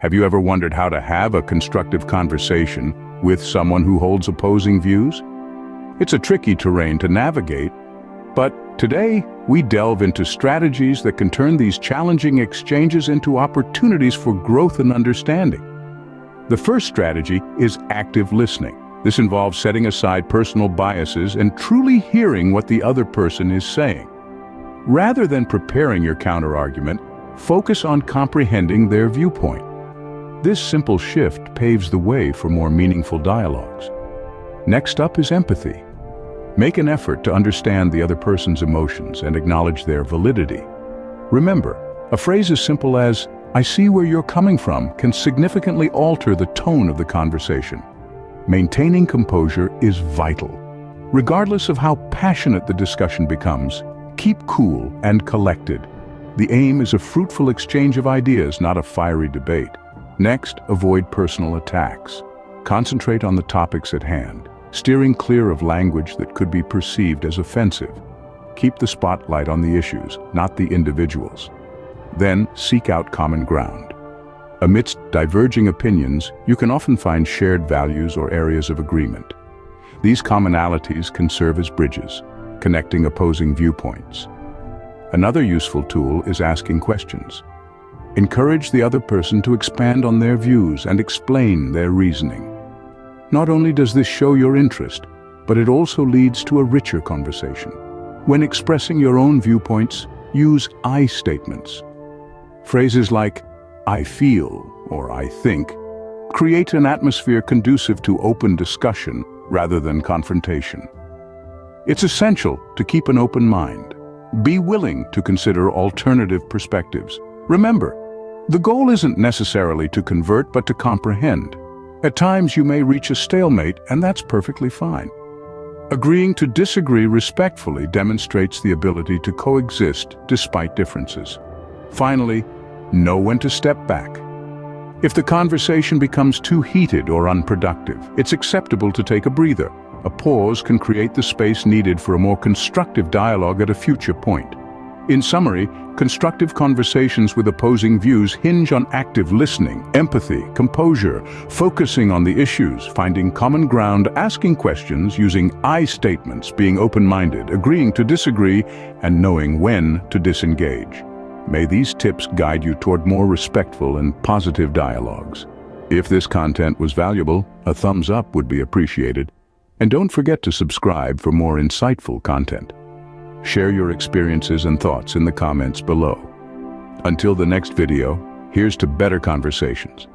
Have you ever wondered how to have a constructive conversation with someone who holds opposing views? It's a tricky terrain to navigate, but today we delve into strategies that can turn these challenging exchanges into opportunities for growth and understanding. The first strategy is active listening. This involves setting aside personal biases and truly hearing what the other person is saying. Rather than preparing your counterargument, focus on comprehending their viewpoint. This simple shift paves the way for more meaningful dialogues. Next up is empathy. Make an effort to understand the other person's emotions and acknowledge their validity. Remember, a phrase as simple as, "I see where you're coming from," can significantly alter the tone of the conversation. Maintaining composure is vital. Regardless of how passionate the discussion becomes, keep cool and collected. The aim is a fruitful exchange of ideas, not a fiery debate. Next, avoid personal attacks. Concentrate on the topics at hand, steering clear of language that could be perceived as offensive. Keep the spotlight on the issues, not the individuals. Then, seek out common ground. Amidst diverging opinions, you can often find shared values or areas of agreement. These commonalities can serve as bridges, connecting opposing viewpoints. Another useful tool is asking questions. Encourage the other person to expand on their views and explain their reasoning. Not only does this show your interest, but it also leads to a richer conversation. When expressing your own viewpoints, use I statements. Phrases like, "I feel," or "I think," create an atmosphere conducive to open discussion rather than confrontation. It's essential to keep an open mind. Be willing to consider alternative perspectives. Remember, the goal isn't necessarily to convert, but to comprehend. At times you may reach a stalemate, and that's perfectly fine. Agreeing to disagree respectfully demonstrates the ability to coexist despite differences. Finally, know when to step back. If the conversation becomes too heated or unproductive, it's acceptable to take a breather. A pause can create the space needed for a more constructive dialogue at a future point. In summary, constructive conversations with opposing views hinge on active listening, empathy, composure, focusing on the issues, finding common ground, asking questions, using I statements, being open-minded, agreeing to disagree, and knowing when to disengage. May these tips guide you toward more respectful and positive dialogues. If this content was valuable, a thumbs up would be appreciated. And don't forget to subscribe for more insightful content. Share your experiences and thoughts in the comments below. Until the next video, here's to better conversations.